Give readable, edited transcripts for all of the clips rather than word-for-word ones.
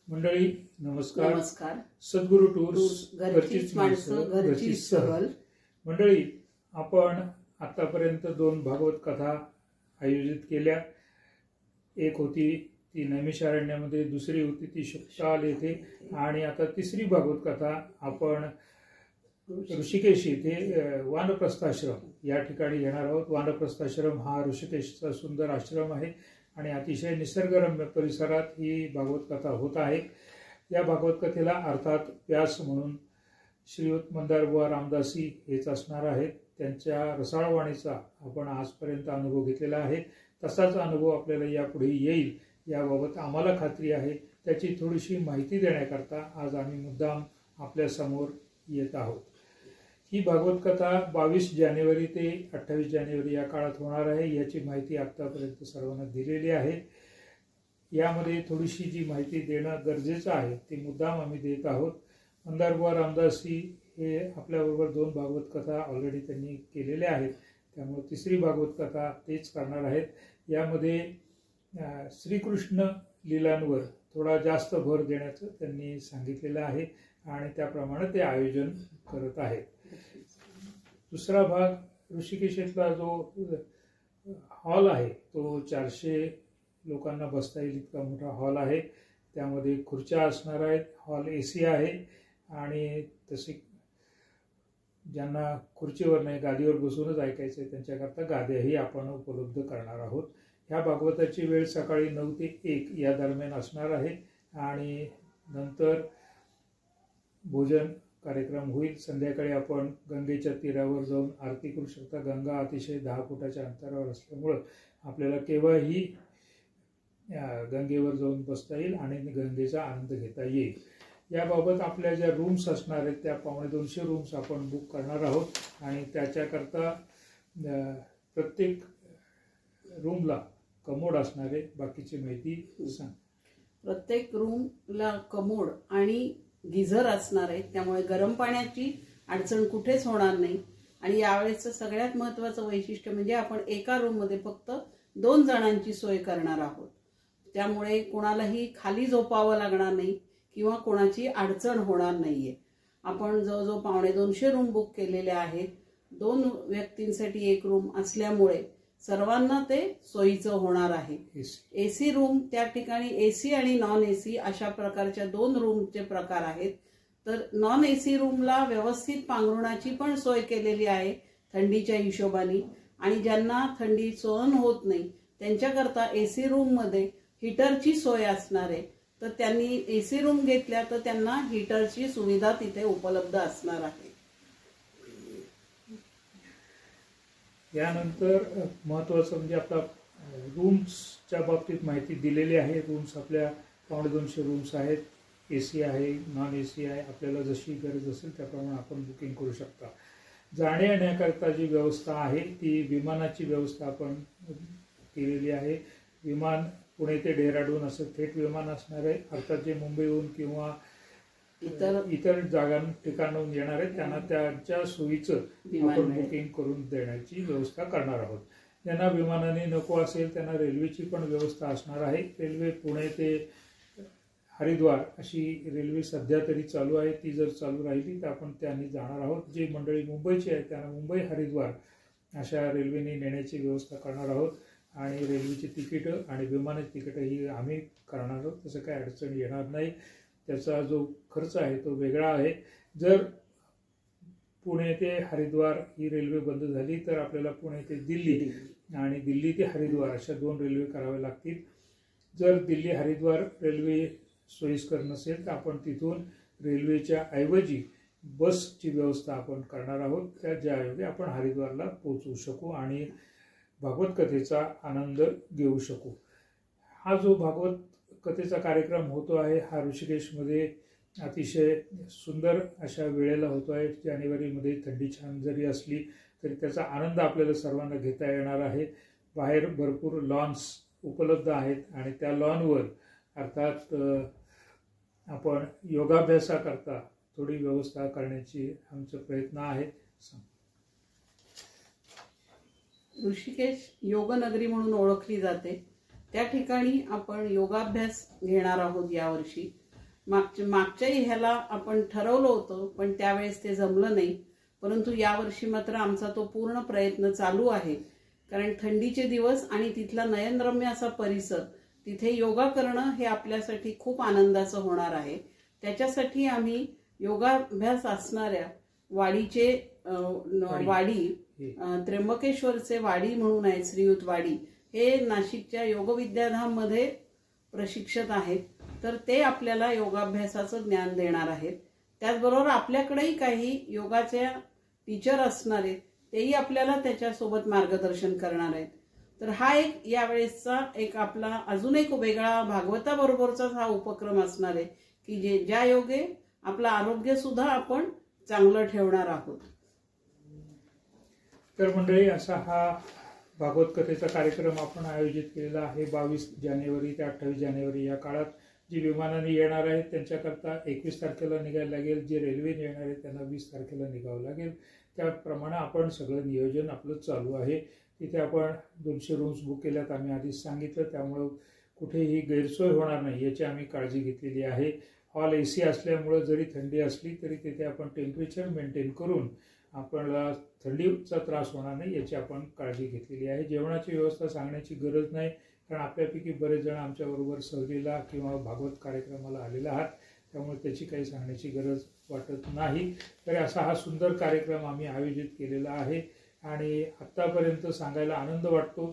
मंडळी नमस्कार. नमस्कार. सद्गुरू टूर्स घरचीच माणसं घरचीच सहल. मंडळी, आपण आतापर्यंत 2 भागवत कथा आयोजित केल्या. एक होती ती नैमिषारण्यामध्ये, दुसरी होती ती शुक्ताल येथे, आणि आता तिसरी भागवत कथा आपण ऋषिकेश येथे वानप्रस्थाश्रम या ठिकाणी घेणार आहोत. वानप्रस्थाश्रम हा ऋषिकेशचा सुंदर आश्रम आहे आणि अतिशय निसर्गरम्य परिसरात ही भागवत कथा होत आहे. या भागवत कथेला अर्थात व्यास म्हणून श्रीयुत मंदारबुवा रामदासी हेच असणार आहेत. त्यांच्या रसाळवाणीचा आपण आजपर्यंत अनुभव घेतलेला आहे. तसाच अनुभव आपल्याला यापुढे येईल याबाबत आम्हाला खात्री आहे. त्याची थोडीशी माहिती देण्याकरता आज आम्ही मुद्दाम आपल्या समोर येत आहोत. ही भागवत कथा 22 जानेवारी ते 28 जानेवारी या काळात होणार आहे. याची माहिती आतापर्यंत सर्वांना दिलेली आहे. यामध्ये थोडीशी जी माहिती देणं गरजेचं आहे ती मुद्दाम आम्ही देत आहोत. मंदारबुवा रामदासी हे आपल्याबरोबर 2 भागवत कथा ऑलरेडी त्यांनी केलेल्या आहेत, त्यामुळे तिसरी भागवत कथा तेच करणार आहेत. यामध्ये श्रीकृष्ण लीलांवर थोडा जास्त भर देण्याचं त्यांनी सांगितलेलं आहे आणि त्याप्रमाणे ते आयोजन करत आहेत. दुसरा भाग ऋषिकेशला जो हॉल आहे तो 400 लोकांना बसता येईल इतका मोठा हॉल आहे. त्यामध्ये खुर्च्या असणार आहेत. हॉल AC आहे आणि तसे ज्यांना खुर्चीवर नाही गादीवर बसूनच ऐकायचं आहे त्यांच्याकरता गाद्याही आपण उपलब्ध करणार आहोत. ह्या भागवताची वेळ सकाळी 9 ते 1 या दरम्यान असणार आहे आणि नंतर भोजन कार्यक्रम होईल. संध्याकाळी आपण गंगेच्या तीरावर जाऊन आरती करू शकता. गंगा अतिशय 10 फुटाच्या अंतरावर असल्यामुळं आपल्याला केव्हाही गंगेवर जाऊन बसता येईल आणि गंगेचा आनंद घेता येईल. याबाबत आपल्या ज्या रूम्स असणार आहेत त्या 250 रूम्स आपण बुक करणार आहोत आणि त्याच्याकरता प्रत्येक रूमला कमोड असणार आहे. बाकीची माहिती सांग. प्रत्येक रूमला कमोड आणि गिझर असणार आहे, त्यामुळे गरम पाण्याची अडचण कुठेच होणार नाही. आणि यावेळेचं सगळ्यात महत्त्वाचं वैशिष्ट्य म्हणजे आपण एका रूममध्ये फक्त 2 जणांची सोय करणार आहोत. त्यामुळे कोणालाही खाली झोपावं लागणार नाही किंवा कोणाची अडचण होणार नाहीये. आपण जवळजवळ 250 रूम बुक केलेल्या आहेत. 2 व्यक्तींसाठी एक रूम असल्यामुळे सर्वांना ते सोयीचं होणार आहे. AC रूम त्या ठिकाणी AC आणि नॉन AC अशा प्रकारच्या 2 रूमचे प्रकार आहेत. तर नॉन AC रूमला व्यवस्थित पांघरुणाची पण सोय केलेली आहे थंडीच्या हिशोबाने, आणि ज्यांना थंडी सहन होत नाही त्यांच्याकरता AC रूम मध्ये हीटरची सोय असणार आहे. तर त्यांनी AC रूम घेतल्या तर त्यांना हीटरची सुविधा तिथे उपलब्ध असणार आहे. यानंतर महत्त्वाचं म्हणजे आपला रूम्सच्या बाबतीत माहिती दिलेली आहे. रूम्स आपल्या 250 रूम्स आहेत. AC आहे, नॉन AC आहे. आपल्याला जशी गरज असेल त्याप्रमाणे आपण बुकिंग करू शकता. जाण्या येण्याकरता जी व्यवस्था आहे ती विमानाची व्यवस्था आपण केलेली आहे. विमान पुणे ते डेहराडून असं थेट विमान असणार आहे. अर्थात जे मुंबईहून किंवा इतर ठिकाणाहून येणार आहेत त्यांना त्यांच्या सोयीचं आपण बुकिंग करून देण्याची व्यवस्था करणार आहोत. ज्यांना विमानाने नको असेल त्यांना रेल्वेची पण व्यवस्था असणार आहे. रेल्वे पुणे ते हरिद्वार अशी रेल्वे सध्या तरी चालू आहे. ती जर चालू राहिली तर आपण त्यांनी जाणार आहोत. जी मंडळी मुंबईची आहे त्यांना मुंबई हरिद्वार अशा रेल्वेने नेण्याची व्यवस्था करणार आहोत आणि रेल्वेची तिकीटं आणि विमानाची तिकीटं ही आम्ही करणार आहोत. तसं काही अडचण येणार नाही. त्याचा जो खर्च आहे तो वेगळा आहे. जर पुणे ते हरिद्वार ही रेल्वे बंद झाली तर आपल्याला पुणे ते दिल्ली आणि दिल्ली ते हरिद्वार अशा 2 रेल्वे कराव्या लागतील. जर दिल्ली हरिद्वार रेल्वे सोयीस्कर नसेल तर आपण तिथून रेल्वेच्या ऐवजी बसची व्यवस्था आपण करणार आहोत. त्या ज्याऐवजी आपण हरिद्वारला पोहोचू शकू आणि भागवत कथेचा आनंद घेऊ शकू. हा जो भागवत कथेचा कार्यक्रम होतो आहे हा ऋषिकेशमध्ये अतिशय सुंदर अशा वेळेला होतो आहे. जानेवारीमध्ये थंडी छान जरी असली तरी त्याचा आनंद आपल्याला सर्वांना घेता येणार आहे. बाहेर भरपूर लॉन्स उपलब्ध आहेत आणि त्या लॉनवर अर्थात आपण योगाभ्यासाकरता थोडी व्यवस्था करण्याची आमचा प्रयत्न आहे. ऋषिकेश योगनगरी म्हणून ओळखली जाते. त्या ठिकाणी आपण योगाभ्यास घेणार आहोत यावर्षी. मागच्याही ह्याला आपण ठरवलं होतं, पण त्यावेळेस ते जमलं नाही. परंतु यावर्षी मात्र आमचा तो पूर्ण प्रयत्न चालू आहे. कारण थंडीचे दिवस आणि तिथला नयनरम्य असा परिसर, तिथे योगा करणं हे आपल्यासाठी खूप आनंदाचं होणार आहे. त्याच्यासाठी आम्ही योगाभ्यास असणाऱ्या वाडीचे वाडी त्र्यंबकेश्वरचे वाडी म्हणून आहे, श्रीयुत वाडी, हे नाशिकच्या योगविद्याधाम मध्ये प्रशिक्षक आहेत. तर ते आपल्याला योगाभ्यासाचं ज्ञान देणार आहेत. त्याचबरोबर आपल्याकडेही काही योगाच्या टीचर असणार आहेत, तेही आपल्याला त्याच्यासोबत मार्गदर्शन करणार आहेत. तर हा एक यावेळेसचा एक आपला अजून एक वेगळा भागवताबरोबरचाच हा उपक्रम असणार आहे की ज्या योगे आपलं आरोग्य सुद्धा आपण चांगलं ठेवणार आहोत. तर मंडळी, असा हा भागवत कथेचा कार्यक्रम आपण आयोजित केलेला आहे. 22 जानेवारी ते 28 जानेवारी या काळात जी विमानाने येणार आहेत त्यांच्याकरता 21 तारखेला निघायला लागेल. जे रेल्वेने येणार आहेत त्यांना 20 तारखेला निघावं लागेल. त्याप्रमाणे आपण सगळं नियोजन आपलं चालू आहे. तिथे आपण 200 रूम्स बुक केल्यात, आम्ही आधीच सांगितलं. त्यामुळं कुठेही गैरसोय होणार नाही याची आम्ही काळजी घेतलेली आहे. हॉल AC असल्यामुळं जरी थंडी असली तरी तिथे आपण टेम्परेचर मेंटेन करून आपल्याला थंडीचा त्रास होणार नाही याची आपण काळजी घेतलेली आहे. जेवणाची व्यवस्था सांगण्याची गरज नाही, कारण आपल्यापैकी बरेच जण आमच्याबरोबर सहलीला किंवा भागवत कार्यक्रमाला आलेले आहात, त्यामुळे त्याची काही सांगण्याची गरज वाटत नाही. तर असा हा सुंदर कार्यक्रम आम्ही आयोजित केलेला आहे. आणि आत्तापर्यंत सांगायला आनंद वाटतो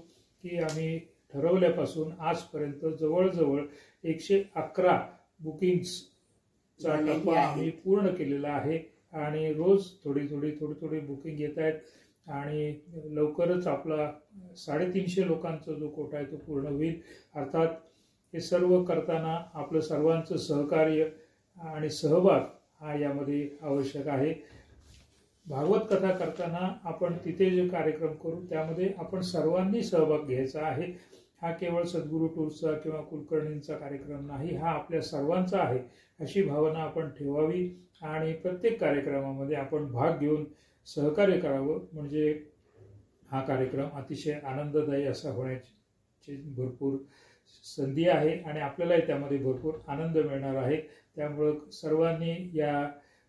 की आम्ही ठरवल्यापासून आजपर्यंत जवळजवळ 111 बुकिंग्सचा टप्पा आम्ही पूर्ण केलेला आहे. आणि रोज थोडी बुकिंग येत आहेत. आणि लवकरच आपला 350 लोकांचा जो कोटा आहे तो पूर्ण होईल. अर्थात हे सर्व करताना आपलं सर्वांचं सहकार्य आणि सहभाग हा यामध्ये आवश्यक आहे. भागवत कथा करताना आपण तिथे जे कार्यक्रम करू त्यामध्ये आपण सर्वांनी सहभाग घ्यायचा आहे. हा केवळ सद्गुरू टूर्सचा किंवा कुलकर्णींचा कार्यक्रम नाही, हा आपल्या सर्वांचा आहे अशी भावना आपण ठेवावी. आणि प्रत्येक कार्यक्रमामध्ये आपण भाग घेऊन सहकार्य करावं, म्हणजे हा कार्यक्रम अतिशय आनंददायी असा होण्याची भरपूर संधी आहे आणि आपल्यालाही त्यामध्ये भरपूर आनंद मिळणार आहे. त्यामुळं सर्वांनी या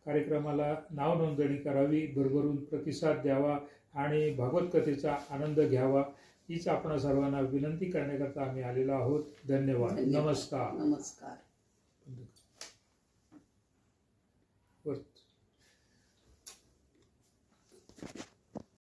कार्यक्रमाला नाव नोंदणी करावी, भरभरून प्रतिसाद द्यावा आणि भागवत कथेचा आनंद घ्यावा हीच आपण सर्वांना विनंती करण्याकरता आम्ही आलेलो आहोत. धन्यवाद. नमस्कार. नमस्कार.